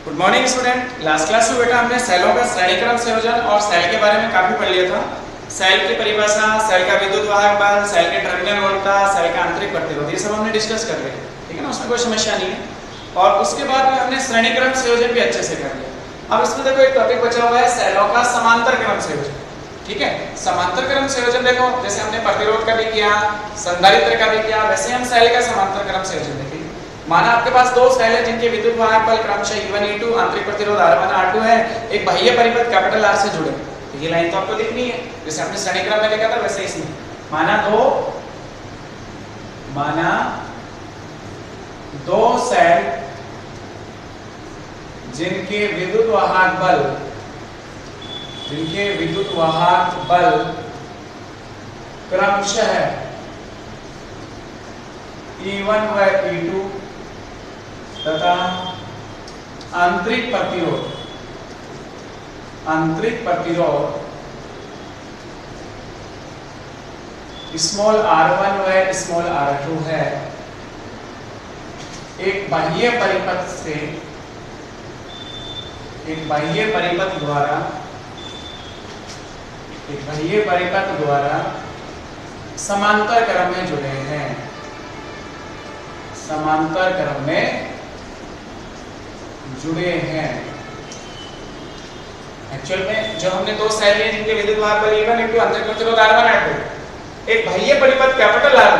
Good morning student. Last class में बेटा हमने सेलों का श्रेणीक्रम संयोजन और सेल के बारे में काफी पढ़ लिया था। सेल की परिभाषा, सेल का विद्युत वाहक बल, सेल के टर्मिनल वोल्टता, सेल का आंतरिक प्रतिरोध, ये सब हमने डिस्कस कर लिया, ठीक है ना, उसमें कोई समस्या नहीं है। और उसके बाद में हमने श्रेणीक्रम संयोजन भी अच्छे से कर लिया। अब इसमें देखो एक टॉपिक बचा हुआ है सेलों का समांतर क्रम संयोजन, ठीक है। समांतर क्रम संयोजन देखो, जैसे हमने प्रतिरोध का भी किया, संधारित्र का भी किया, वैसे हम सेल का समांतर क्रम संयोजन देखेंगे। माना आपके पास दो सेल है जिनके विद्युत वाहक बल क्रमशः E1 E2, आंतरिक प्रतिरोध R1 R2 है, एक बाह्य परिपथ कैपिटल R से जुड़े। तो ये लाइन तो आपको लिखनी है, जैसे हमने श्रेणीक्रम में लिखा था वैसे इसमें माना दो सेल जिनके विद्युत वाहक बल क्रमशः E1 व E2 तथा आंतरिक प्रतिरोध स्मॉल r1 व स्मॉल r2 है, एक बाह्य परिपथ द्वारा समांतर क्रम में जुड़े हैं। एक्चुअल में जो हमने दो सेल लिए जिनके विद्युत वाहक बल E1 E2, आंतरिक प्रतिरोध R1 R2, एक बाह्य परिपथ कैपिटल R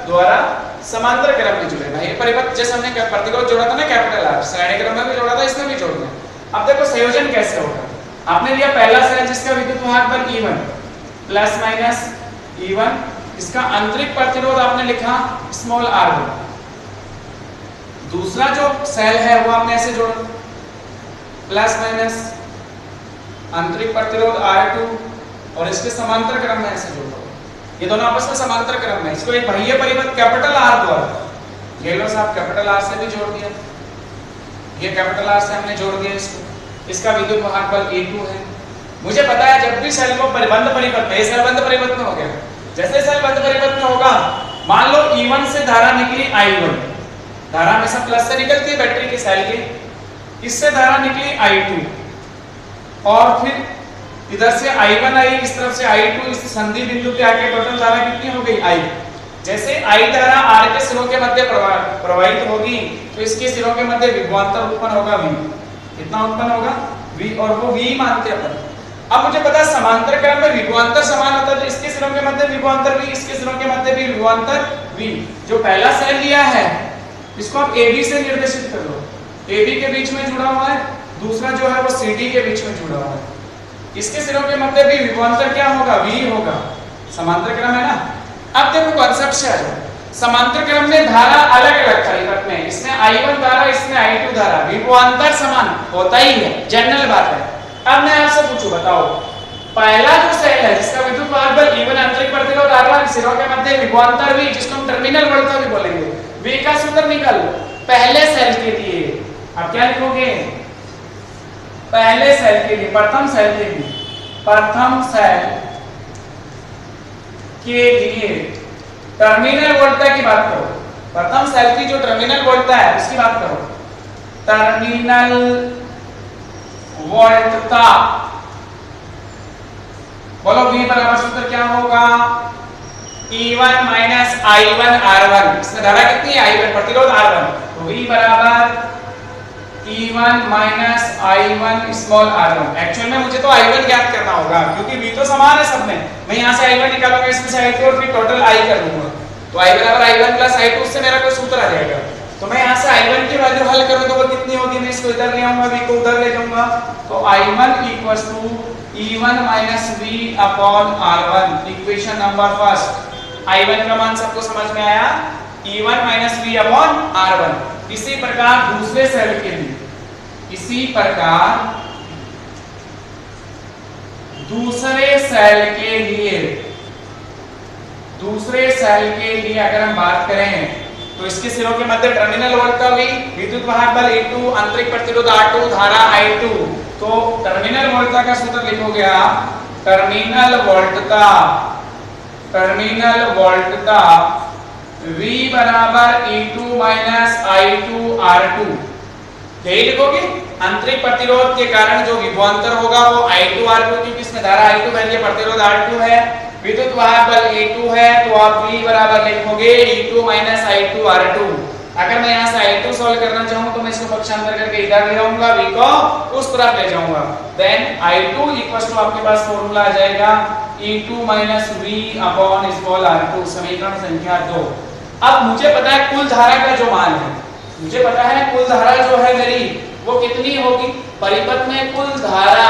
द्वारा समांतर क्रम में जुड़े। बाह्य परिपथ जैसे हमने प्रतिरोध जोड़ा था ना कैपिटल R, श्रेणीक्रम में भी जोड़ा था, इसमें भी जोड़ दिया। अब देखो संयोजन कैसे होगा। आपने लिया पहला सेल जिसका विद्युत वाहक बल E1 प्लस माइनस E1, इसका आंतरिक प्रतिरोध आपने लिखा स्मॉल r1। दूसरा जो सेल है वो आपने ऐसे जोड़ा प्लस माइनस आंतरिक प्रतिरोध R2 और इसके समांतर क्रम में ऐसे जोड़ा। ये दोनों आपस में समांतर क्रम में, इसको एक बाह्य परिपथ कैपिटल R द्वारा, ये लो साहब कैपिटल R से भी जोड़ दिया, ये कैपिटल R से हमने जोड़ दिया इसको। इसका विद्युत वाहक बल E2 है। मुझे पता है जब भी सेल को बंद परिपथ में, सेल बंद परिपथ में हो गया, जैसे सेल बंद परिपथ में होगा, मान लो E1 से धारा निकली I1, धारा हमेशा प्लस से निकलती है बैटरी की सेल की, इससे धारा निकली I2 और फिर इधर से I1 आई, इस तरफ से I2, इस संधि बिंदु पे आके टोटल धारा कितनी हो गई I। जैसे I धारा R के सिरों के मध्य प्रवाहित होगी तो इसके सिरों के मध्य विभवांतर उत्पन्न होगा V। कितना उत्पन्न होगा V, और वो V मानते हैं अपन। अब मुझे पता है समांतर क्रम में विभवांतर समान होता है, तो इसके सिरों के मध्य विभवांतर V, इसके सिरों के मध्य भी विभवांतर V। जो पहला सेल लिया है इसको आप AB से निर्देशित कर लो, AB के बीच में जुड़ा हुआ है, दूसरा जो है वो CD के बीच में जुड़ा हुआ है, इसके सिरों के मध्य भी विभवांतर क्या होगा V होगा। समांतर क्रम है ना। अब देखो कॉन्सेप्ट से आ जाओ। समांतर क्रम में धारा अलग अलग परिपथ में, इसमें I1 धारा, इसमें I2 धारा, विभवांतर समान होता ही है, जनरल बात है। अब मैं आपसे पूछूं, बताओ पहला जो सेल है जिसका विद्युत वाहक बल E1, आंतरिक प्रतिरोध R1, सिरों के मध्य विभवांतर V, जिसको हम टर्मिनल वोल्टता भी बोलेंगे, V का सूत्र निकल पहले सेल के लिए। अब क्या लिखोगे पहले सेल के लिए, प्रथम सेल के लिए टर्मिनल वोल्टता की बात करो। प्रथम सेल की जो टर्मिनल वोल्टता है उसकी बात करो, टर्मिनल वोल्टता। बोलो V बराबर सूत्र क्या होगा, E1 माइनस I1 R1। इसमें धारा कितनी है I1, प्रतिरोध R1, तो V बराबर E1 minus I1 small R1। Actual में मुझे तो I1 ज्ञात करना होगा क्योंकि V तो समान है सब में। मैं यहाँ से I1 निकालूंगा, इसमें से I2 और फिर टोटल I कर लूंगा, तो I बराबर I1 प्लस I2, उससे मेरा कोई सूत्र आ जाएगा। तो मैं यहाँ से I1 की वैल्यू हल करूँ तो वो कितनी होगी, मैं इसको इधर ले आऊंगा, V को उधर ले जाऊंगा, तो I1 equals to E1 minus V upon R1। Equation number first, I1 का मान सबको समझ में आया, E1 minus V upon R1। इसी प्रकार दूसरे सेल के लिए, दूसरे सेल के लिए अगर हम बात करें तो इसके सिरों के मध्य टर्मिनल वोल्टता V, विद्युत वाहक बल E2, आंतरिक प्रतिरोध R2, धारा I2। तो टर्मिनल वोल्टता का सूत्र लिखोगे आप, टर्मिनल वोल्टता V बराबर E2 माइनस I2 R2। यही लिखोगे। आंतरिक प्रतिरोध के कारण जो विभवांतर होगा वो I2 R2, क्योंकि इसमें धारा I2 बह रही है, प्रतिरोध R2 है, विद्युत वाहक बल A2 है, तो आप V बराबर लिखोगे E2 माइनस I2 R2। अगर मैं यहाँ से I2 सॉल्व करना चाहूँ तो मैं इसको पक्षांतर करके इधर ले जाऊंगा, V को उस तरफ ले जाऊंगा, देन I2 इक्वल टू आपके पास फॉर्मूला आ जाएगा E2 minus V upon small R2, समीकरण संख्या 2। अब मुझे पता है कुल धारा का जो मान है, मुझे पता है कुल धारा जो है मेरी वो कितनी होगी। परिपथ में कुल धारा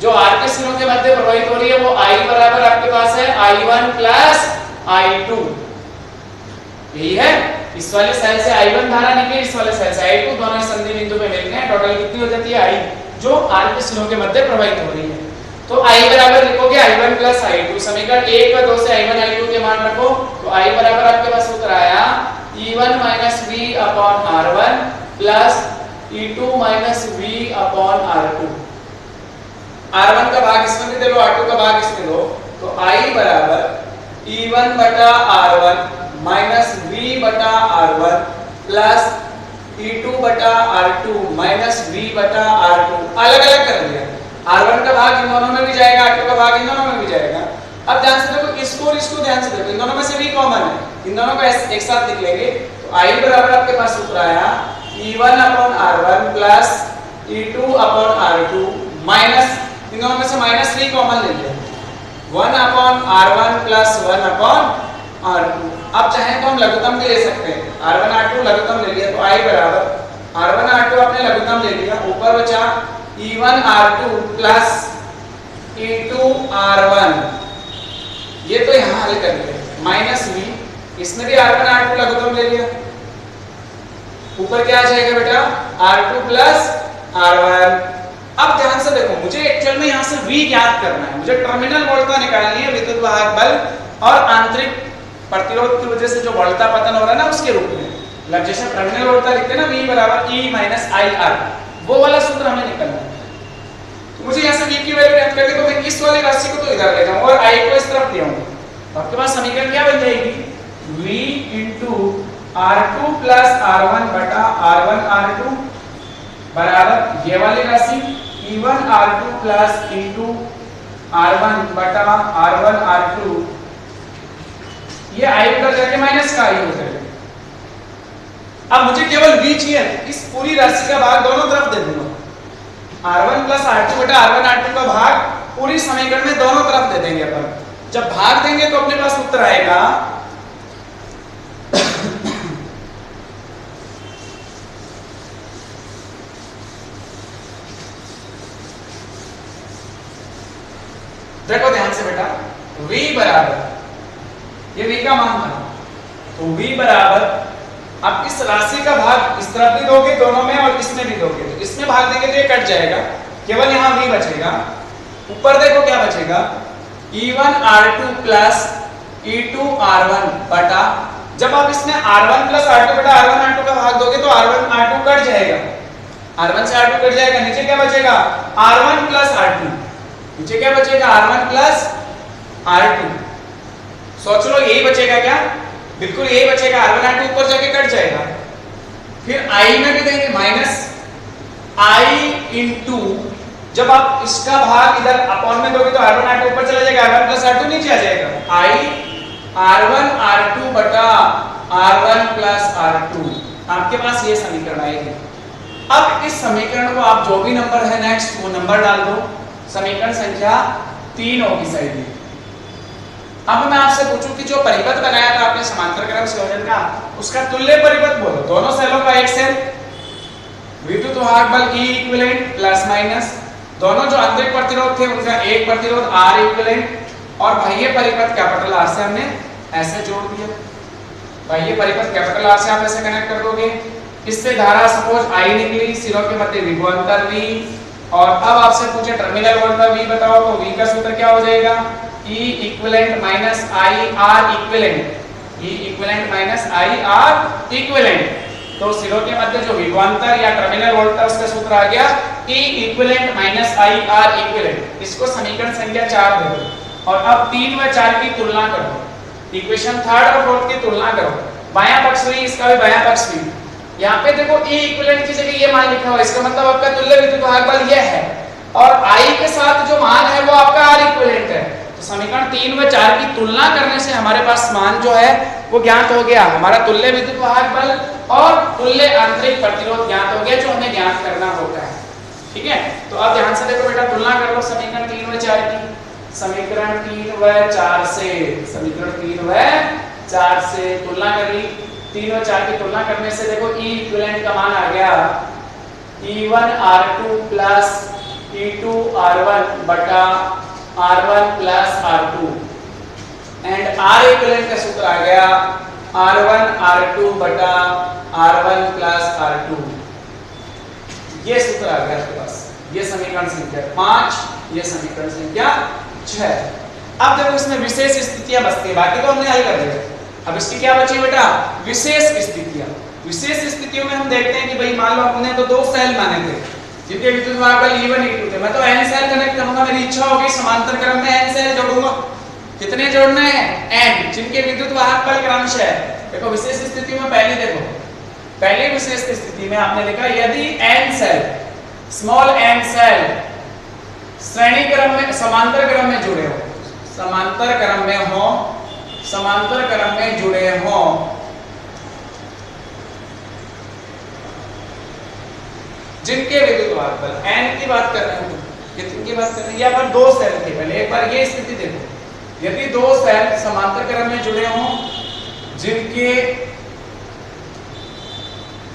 जो R के सिरों के मध्य प्रवाहित हो रही है वो I बराबर आपके पास है I1 प्लस I2, यही है। इस वाले सेल से I1 धारा निकली, इस वाले सेल से I2, दोनों संधि बिंदु पे मिलते हैं, टोटल कितनी हो जाती है I जो R के सिरों के मध्य प्रवाहित हो रही है। तो I बराबर लिखोगे I1 प्लस I2, समीकरण 1 व 2 से I1 I2 के मान रखो, तो I बराबर आपके पास सूत्र आया E1 minus V upon R1 plus E2 minus V upon R2। R1 का भाग इसमें भी दे लो, R2 का भाग इसमें दो, तो I बराबर E1 बटा R1 माइनस V बटा R1 प्लस E2 बटा R2 माइनस V बटा R2। अलग अलग कर दिया, R1 का भाग इन दोनों में भी जाएगा, R2 का भाग इन दोनों में भी जाएगा। अब ध्यान से देखो, इसको और इसको ध्यान से देखो, इन दोनों में से V कॉमन है, इन दोनों को एक साथ लिख लेंगे, तो I बराबर आपके पास सूत्र आया E1 upon R1 plus E2 upon R2 minus, इन दोनों में से माइनस V कॉमन ले लिया, 1 upon R1 plus 1 upon R2। अब चाहे तो हम लघुत्तम भी ले सकते हैं, R1 R2 लघुत्तम ले लिया, तो I बराबर R1 R2 आपने लघुत्तम ले लिया, ऊपर बचा E1 R2 plus E2 R1, ये तो यहाँ हल कर लिया, माइनस V, इसमें भी R1 R2 लघुत्तम ले लिया, ऊपर क्या आ जाएगा बेटा R2 प्लस R1। अब ध्यान से देखो, मुझे एक्चुअल में यहाँ से V ज्ञात करना है, मुझे टर्मिनल वोल्टता निकालनी है विद्युत वाहक बल और आंतरिक प्रतिरोध की वजह से जो वोल्टता पतन हो रहा है ना उसके रूप में, मतलब जैसे टर्मिनल वोल्टता लिखते हैं ना V बराबर E माइनस IR, वो वाला सूत्र हमें निकालना है। तो मुझे यहाँ से V की वैल्यू ज्ञात करके तो मैं इस वाली राशि को तो इधर ले जाऊंगा और I को इस तरफ ले आऊंगा, तो आपके पास समीकरण क्या बन जाएगी V into R2 plus R1 बटा R1 R2 बराबर ये वाली राशि E1 R2 plus E2 R1 बटा R1 R2, ये I उधर जाके माइनस का I हो जाएगा। अब मुझे केवल V चाहिए, इस पूरी राशि का भाग दोनों तरफ दे दूंगा, R1 प्लस R2 बटा R1 R2 का भाग पूरी समीकरण में दोनों तरफ दे देंगे अपन। जब भाग देंगे तो अपने पास उत्तर आएगा देखो ध्यान से बेटा, V बराबर, ये V का मान था, तो V बराबर अब इस राशि का भाग इस तरफ भी दोगे दोनों में और इसमें भी दोगे, तो इसमें भाग देंगे तो ये कट जाएगा, केवल यहाँ V बचेगा। ऊपर देखो क्या बचेगा E1 R2 plus E2 R1 बटा, जब आप इसमें R1 प्लस R2 बटा R1 R2 का भाग दोगे तो R1 R2 कट जाएगा, R1 से R2 कट जाएगा, नीचे क्या बचेगा R1 प्लस R2, नीचे क्या बचेगा R1 प्लस R2। सोच लो यही बचेगा क्या, बिल्कुल यही बचेगा, R1 R2 ऊपर जाके कट जाएगा, फिर I में भी देंगे माइनस I इंटू, जब आप इसका भाग इधर अपॉन में दोगे तो R1 R2 ऊपर चला जाएगा, R1 प्लस R2 नीचे आ जाएगा, I R1 R2 बटा R1 प्लस R2, आपके पास ये समीकरण आएगी। अब इस समीकरण को आप जो भी नंबर है नेक्स्ट वो नंबर डाल दो, समीकरण संख्या 3 होगी शायद। अब मैं आपसे पूछूं कि जो परिपथ बनाया था आपने समांतर क्रम संयोजन का, उसका तुल्य परिपथ बोलो, दोनों सेलों का एक सेल, विद्युत वाहक बल E इक्विवेलेंट प्लस माइनस, दोनों जो आंतरिक प्रतिरोध थे उनका एक प्रतिरोध R इक्विवेलेंट, और बाह्य परिपथ कैपिटल R से हमने ऐसे जोड़ दिया, बाह्य परिपथ कैपिटल R से आप ऐसे कनेक्ट कर दोगे, इससे धारा सपोज I निकली, सिरों के मध्य विभवांतर V, और अब आपसे पूछे टर्मिनल वोल्टेज V बताओ, तो V का सूत्र क्या हो जाएगा E equivalent minus I R equivalent, E equivalent minus I R equivalent, तो सिरों के मध्य जो विभवांतर या टर्मिनल वोल्टेज उसका सूत्र आ गया E equivalent minus I R equivalent. इसको समीकरण संख्या 4 दे दो, और अब 3 व 4 की तुलना करो, इक्वेशन 3rd और 4th की तुलना करो, बायां पक्ष भी इसका भी बायां पक्ष भी, यहाँ पे देखो E इक्विवेलेंट की जगह ये मान लिखा हुआ है, इसका मतलब आपका तुल्य विद्युत वाहक बल ये है, और I के साथ जो मान है वो आपका R इक्विवेलेंट है। तो समीकरण 3 व 4 की तुलना करने से हमारे पास मान जो है वो ज्ञात हो गया, हमारा तुल्य विद्युत वाहक बल और तुल्य आंतरिक प्रतिरोध ज्ञात हो गया, जो हमें ज्ञात करना होता है। ठीक है, तो अब ध्यान से देखो बेटा, तुलना कर लो समीकरण 3 व 4 की। समीकरण 3 व 4 से, समीकरण 3 व 4 से तुलना कर ली। 3 और 4 की तुलना करने से देखो E इक्विवेलेंट का मान आ गया E1 R2 plus E2 R1 बटा R1 plus R2, and R equivalent का सूत्र आ गया R1 R2 बटा R1 प्लस R2। ये सूत्र आ गया आपके पास, ये समीकरण संख्या 5, ये समीकरण संख्या 6। अब देखो इसमें विशेष स्थितियां बचती है, बाकी तो हमने हल कर दिया। अब इसकी क्या बची बेटा, विशेष स्थितियां। विशेष स्थितियों में हम देखते हैं कि भाई मान लो हमने तो 2 सेल माने थे जिनके विद्युत वाहक बल E1 E2 थे, मैं तो n सेल कनेक्ट करूंगा, मेरी इच्छा होगी समांतर क्रम में n सेल जोड़ूंगा। कितने जोड़ने हैं, n, जिनके विद्युत वाहक बल क्रमशः है। देखो विशेष स्थिति में पहली देखो, पहली विशेष स्थिति में आपने लिखा यदि n cell, small n cell श्रेणी क्रम में समांतर क्रम में जुड़े हो, समांतर क्रम में हो, समांतर क्रम में जुड़े हो, जिनके विद्युत वाहक बल, n की बात कर रहे हैं, कितनी बात कर रहे हैं, या फिर 2 सेल के, पहले एक बार ये स्थिति देखो, यदि 2 सेल समांतर क्रम में जुड़े हों जिनके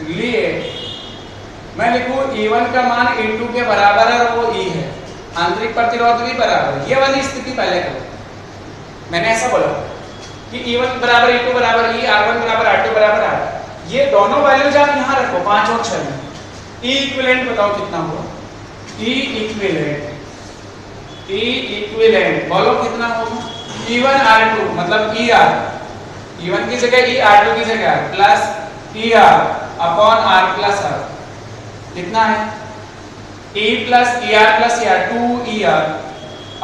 लिए मैं लिखूं E1 का मान E2 के बराबर है और वो E है, आंतरिक प्रतिरोध भी बराबर है, ये वाली स्थिति पहले करो। मैंने ऐसा बोला कि E1 बराबर E2 बराबर E, R1 बराबर R2 बराबर R, ये दोनों वैल्यूज आप यहाँ रखो 5 और 6 में। E इक्विवेलेंट बताओ कितना हुआ, E इक्विवेलेंट, E इक्विवेलेंट बोलो कितना होगा, E1 R2 मतलब ER, E1 की जगह E, R2 की जगह plus ER upon R plus R, कितना है E plus ER plus ER 2ER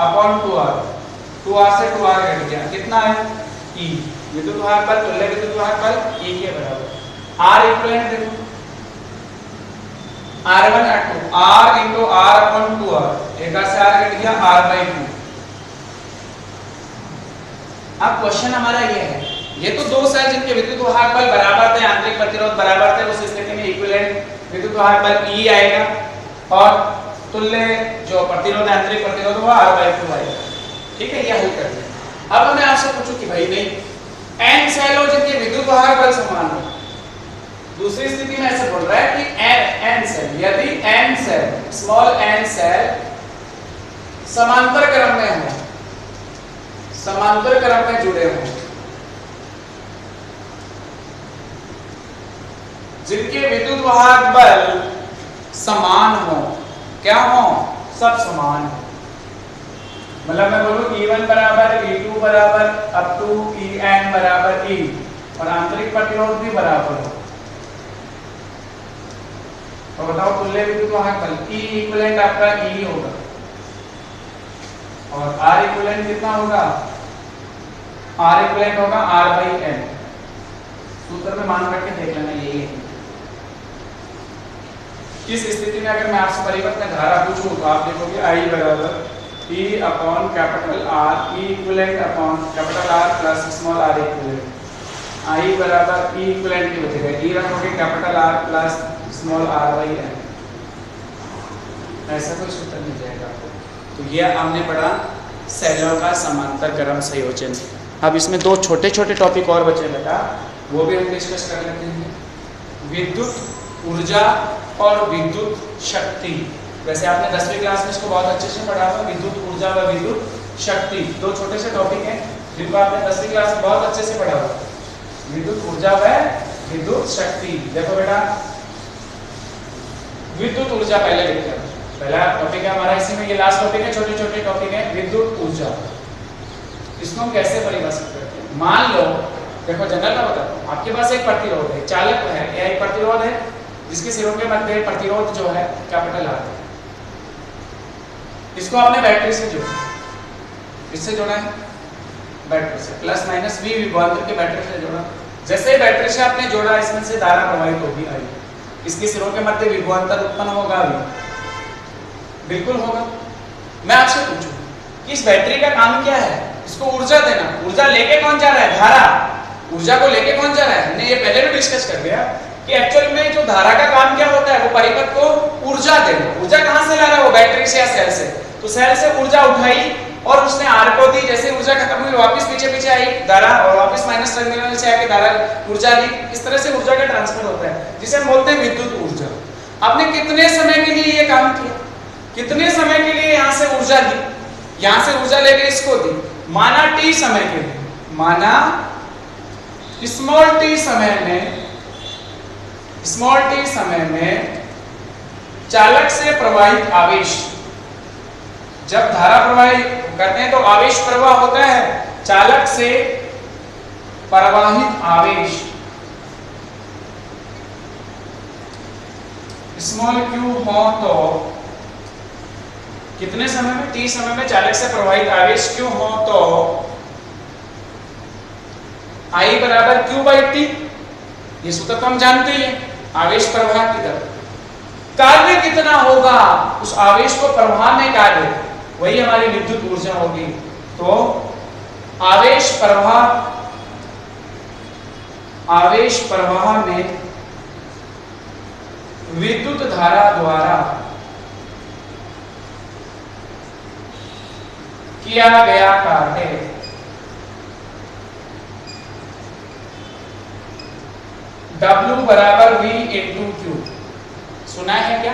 upon 2R, 2R से 2R कट गया, कितना है E, विद्युत वाहक बल, तुल्य विद्युत वाहक बल E के बराबर। R इक्विवेलेंट देखो, R1 R2, R into R upon 2R, एक से R कट गया R by 2। अब क्वेश्चन हमारा ये है, ये तो 2 सेल जिनके विद्युत वाहक बल बराबर थे, आंतरिक प्रतिरोध बराबर थे, उस स्थिति में इक्विवेलेंट विद्युत वाहक बल E आएगा और तुल्य जो प्रतिरोध आंतरिक प्रतिरोध वो R by 2 आएगा। ठीक है, ये हल कर दिया। अब मैं आपसे पूछूं कि भाई नहीं n सेल हो जिनके विद्युत वाहक बल समान हो, दूसरी स्थिति में ऐसे बोल रहा है कि n सेल, यदि n cell, small n cell समांतर क्रम में हो, समांतर क्रम में जुड़े हो, जिनके विद्युत वाहक बल समान हो, क्या हो, सब समान हो, मतलब मैं बोलूं E1 बराबर E2 बराबर अप टू En बराबर E और आंतरिक प्रतिरोध भी बराबर हो, तो बताओ तुल्य विद्युत वाहक बल E इक्विवेलेंट आपका E होगा और R इक्विवेलेंट कितना होगा, R इक्विवेलेंट होगा R by N। सूत्र में मान रख के देख लेना, यही है। इस स्थिति में अगर मैं आपसे परिवर्त में धारा पूछूं तो आप देखोगे I बराबर E upon capital R, E equivalent upon capital R plus small r equivalent, I बराबर E इक्विवेलेंट की बचेगा E रखोगे capital R plus small r by n, ऐसा कोई सूत्र मिल जाएगा आपको। तो ये हमने पढ़ा सेलों का समांतर क्रम संयोजन। अब इसमें 2 छोटे छोटे टॉपिक और बचे बेटा, वो भी हम डिस्कस कर लेते हैं। विद्युत ऊर्जा और विद्युत शक्ति, वैसे आपने 10वीं क्लास में इसको बहुत अच्छे से पढ़ा हुआ, विद्युत ऊर्जा व विद्युत शक्ति, 2 छोटे से टॉपिक हैं जिनको आपने 10वीं क्लास में बहुत अच्छे से पढ़ा हुआ, विद्युत ऊर्जा व विद्युत शक्ति। देखो बेटा, विद्युत ऊर्जा पहले लिखते हैं, पहला टॉपिक है हमारा, इसी में ये लास्ट टॉपिक है, छोटे छोटे टॉपिक है। विद्युत ऊर्जा, इसको हम कैसे परिभाषित करते हैं, मान लो देखो जनरल का बताता हूँ, आपके पास एक प्रतिरोध है, चालक है, यह एक प्रतिरोध है जिसके सिरों के मध्य प्रतिरोध जो है कैपिटल R है, इसको आपने बैटरी से जोड़ा, इससे जोड़ा है बैटरी से, प्लस माइनस V विभवांतर के बैटरी से जोड़ा, जैसे बैटरी से आपने जोड़ा, इसमें से धारा प्रवाहित होगी आई, इसके सिरों के मध्य विभवांतर उत्पन्न होगा अभी, बिल्कुल होगा। मैं आपसे पूछूं कि इस बैटरी का काम क्या है? इसको ऊर्जा देना। ऊर्जा लेके कौन जा रहा है? धारा। ऊर्जा को लेके कौन जा रहा है? हमने ये पहले भी डिस्कस कर लिया कि एक्चुअल में जो धारा का काम क्या होता है, वो परिपथ को ऊर्जा देना। ऊर्जा कहां से ला रहा है? वो बैटरी से या सेल से। तो सेल से ऊर्जा उठाई और उसने आर को दी, जैसे ऊर्जा खत्म हुई वापस पीछे पीछे आई धारा और वापस माइनस टर्मिनल से आके धारा ऊर्जा ली। इस तरह से ऊर्जा का ट्रांसफर होता है, जिसे हम बोलते हैं विद्युत ऊर्जा। आपने कितने समय के लिए ये काम किया? कितने समय के लिए यहां से ऊर्जा ली? यहां से ऊर्जा लेके इसको दी, माना टी समय के लिए, माना स्मॉल टी समय में चालक से प्रवाहित आवेश, जब धारा प्रवाहित करते हैं तो आवेश प्रवाह होता है, चालक से प्रवाहित आवेश स्मॉल क्यू हो तो कितने समय में? टी समय में चालक से प्रवाहित आवेश क्यू हो तो आई बराबर क्यू बाई टी। ये सूत्र तो हम जानते ही हैं, आवेश प्रवाह की दर। कार्य कितना होगा उस आवेश को प्रवाह में कार्य, वही हमारी विद्युत ऊर्जा होगी। तो आवेश प्रवाह में विद्युत धारा द्वारा किया गया कार्य W बराबर V इंटू Q। सुना है क्या?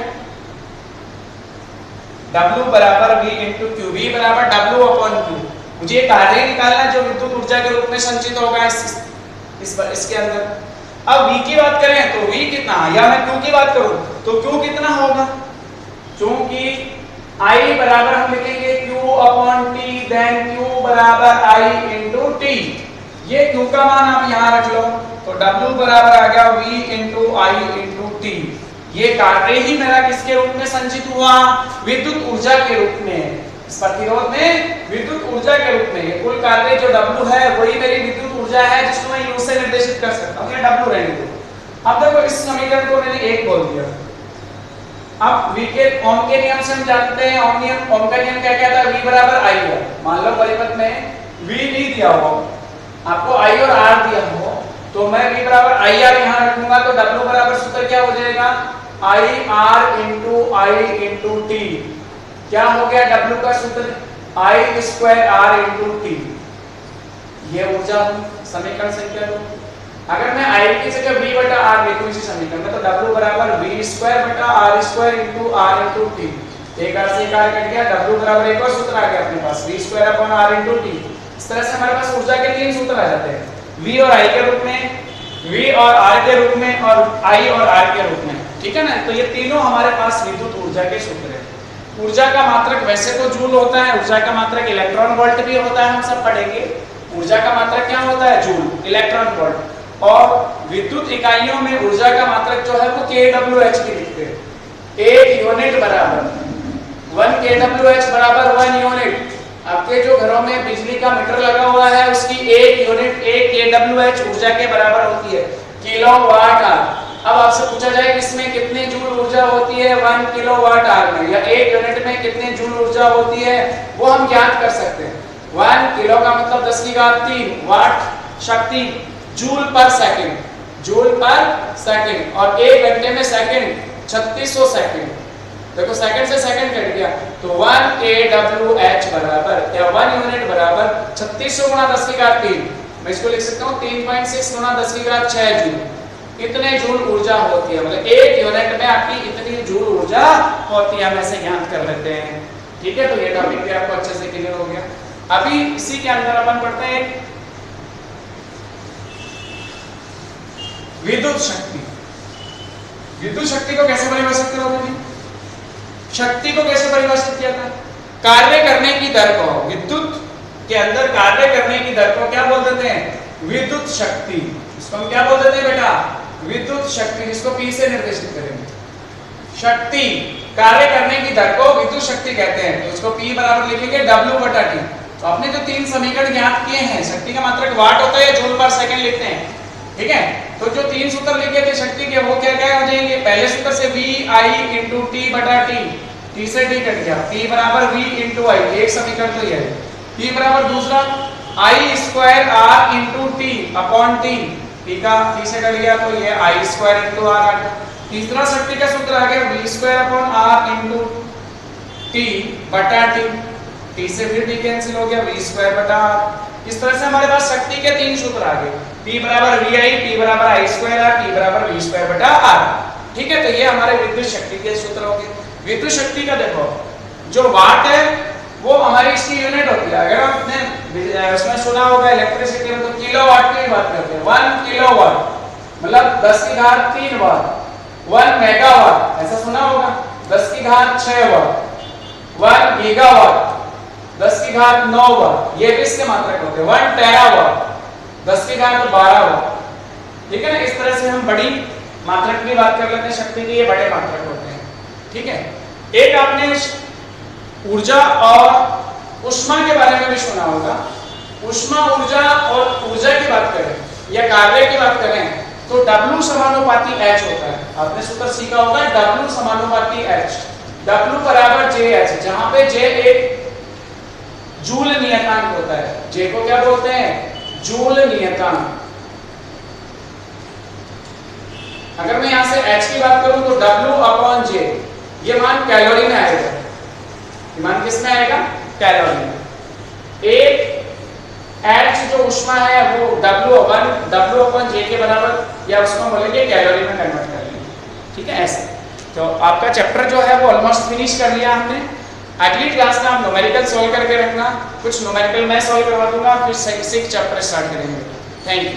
W बराबर V इंटू Q, V बराबर W अपॉन Q। मुझे कार्य निकालना जो विद्युत ऊर्जा के रूप में संचित होगा इसके अंदर। अब V की बात करें तो V कितना, या मैं Q की बात करूं तो Q कितना होगा? क्योंकि I बराबर हम लिखेंगे Q upon T, then Q बराबर I इंटू T। ये Q का मान आप यहाँ रख लो, तो W बराबर आ गया V into I into T। ये कार्य ही मेरा किसके रूप में संचित हुआ? विद्युत ऊर्जा के रूप में। इस प्रतिरोध में विद्युत ऊर्जा के रूप में ये कुल कार्य जो W है वही मेरी विद्युत ऊर्जा है, जिसको मैं U से निर्देशित कर सकता हूँ। ये W रहने दो। अब देखो इस समीकरण को मैंने 1 बोल दिया। अब V के ओम के नियम से हम जानते हैं, ओम का नियम क्या कहता है? V बराबर I है। मान लो परिपथ में V नहीं दिया हो, आपको I और R दिया हो, तो मैं V बराबर IR यहाँ रखूंगा, तो W बराबर सूत्र क्या हो जाएगा? IR into I into T। क्या हो गया W का सूत्र? I square R into T। ये ऊर्जा समीकरण संख्या 2। अगर मैं I की जगह V बटा R लिखूं इसी समीकरण में, तो W बराबर V स्क्वायर बटा R square into R into T। एक R से एक R कट गया, W बराबर एक और सूत्र आ गया अपने पास, V square upon R into T। इस तरह से हमारे पास ऊर्जा के 3 सूत्र आ जाते हैं, V और I के रूप में, V और R के रूप में, और I और R के रूप में। ठीक है ना? तो ये तीनों हमारे पास विद्युत ऊर्जा के सूत्र हैं। ऊर्जा का मात्रक वैसे तो जूल होता है, ऊर्जा का मात्रक इलेक्ट्रॉन वोल्ट भी होता है, हम सब पढ़ेंगे। ऊर्जा का मात्रक क्या होता है? Joule, electron volt. और विद्युत इकाइयों में ऊर्जा का मात्रक जो है वो kWh की लिखते हैं। 1 यूनिट बराबर 1 kWh बराबर 1 यूनिट। आपके जो घरों में बिजली का मीटर लगा हुआ है उसकी 1 यूनिट 1 kWh ऊर्जा के बराबर होती है, किलोवाट आवर। अब आपसे पूछा जाए कि इसमें कितने जूल ऊर्जा होती है 1 किलोवाट आवर में, या 1 यूनिट में कितने जूल ऊर्जा होती है, वो हम ज्ञात कर सकते हैं। 1 किलो का मतलब 10 की घात 3 वाट शक्ति, जूल पर सेकंड, जूल पर सेकंड। और 1 घंटे में सेकंड 3600 सेकंड। देखो सेकंड से सेकंड कट गया, तो 1 kWh बराबर या 1 यूनिट बराबर 3600 गुणा 10 की घात 3। मैं इसको लिख सकता हूँ 3.6 गुणा 10 की घात 6 जूल। इतने जूल ऊर्जा होती है, मतलब 1 यूनिट में आपकी इतनी जूल ऊर्जा होती है। हम ऐसे ज्ञात कर लेते हैं। ठीक है, तो ये टॉपिक भी आपको अच्छे से क्लियर हो गया। अभी इसी के अंदर अपन पढ़ते हैं विद्युत शक्ति। विद्युत शक्ति को कैसे परिभाषित करोगे जी? शक्ति को कैसे परिभाषित किया था? कार्य करने की दर को, विद्युत के अंदर कार्य करने की दर को क्या बोल देते हैं? विद्युत शक्ति। इसको हम क्या बोल देते हैं बेटा? विद्युत शक्ति, जिसको P से निर्देशित करेंगे। शक्ति, कार्य करने की दर को विद्युत शक्ति कहते हैं, तो इसको P बराबर लिखेंगे W बटा T। तो आपने जो 3 समीकरण ज्ञात किए हैं, शक्ति का मात्रक वाट होता है या जूल पर सेकंड लिखते हैं, ठीक है। तो जो 3 सूत्र लिखे थे शक्ति के वो क्या क्या हो जाएंगे, पहले सूत्र से V I × T बटा T, T से T कट गया, P बराबर V × I, एक समीकरण तो ये है। P बराबर दूसरा I² R × T upon T, T का T से कट गया तो ये I² × R आ गया। तीसरा शक्ति का सूत्र आ गया V² अपॉन R × T बटा T, T से फिर T कैंसिल हो गया, V² बटा R। इस तरह से हमारे पास शक्ति के 3 सूत्र आ गए, P बराबर VI, P बराबर I² R, P बराबर V² बटा R। ठीक है, तो ये हमारे विद्युत शक्ति के सूत्र हो गए। विद्युत शक्ति का देखो जो वाट है वो हमारी इसकी यूनिट होती है। अगर आपने उसमें सुना होगा इलेक्ट्रिसिटी में तो किलोवाट की बात करते हैं। 1 किलोवाट मतलब 10³ वाट। 1 मेगावाट ऐसा सुना होगा 10⁶ वाट। 1 गीगावाट 10⁹ वाट, ये भी इसके मात्रक होते हैं। 1 टेरावाट 10⁻12 वाट। ठीक है ना, इस तरह से हम बड़ी मात्रक की बात कर लेते हैं शक्ति की, ये बड़े मात्रक होते हैं। ठीक है, एक आपने ऊर्जा और उष्मा के बारे में भी सुना होगा। उष्मा ऊर्जा और ऊर्जा की बात करें या कार्य की बात करें तो W समानुपाती H होता है। आपने सूत्र सीखा होगा W समानुपाती H, W बराबर JH, जहां पे J एक जूल नियतांक होता है। J को क्या बोलते हैं, जूल नियतांक। अगर मैं यहां से H की बात करूं तो W अपॉन J, ये मान कैलोरी में आएगा। ये मान किस में आएगा, कैलोरी में। एक H जो उष्मा है वो W अपॉन J के बराबर या उसको बोलेंगे कैलोरी में कन्वर्ट कर लेंगे। ठीक है, ऐसे। तो आपका चैप्टर जो है वो ऑलमोस्ट फिनिश कर लिया हमने। अगली क्लास में आप न्यूमेरिकल सॉल्व करके रखना, कुछ न्यूमेरिकल मैं सॉल्व करवा दूंगा, फिर 6 चैप्टर स्टार्ट करेंगे। Thank you.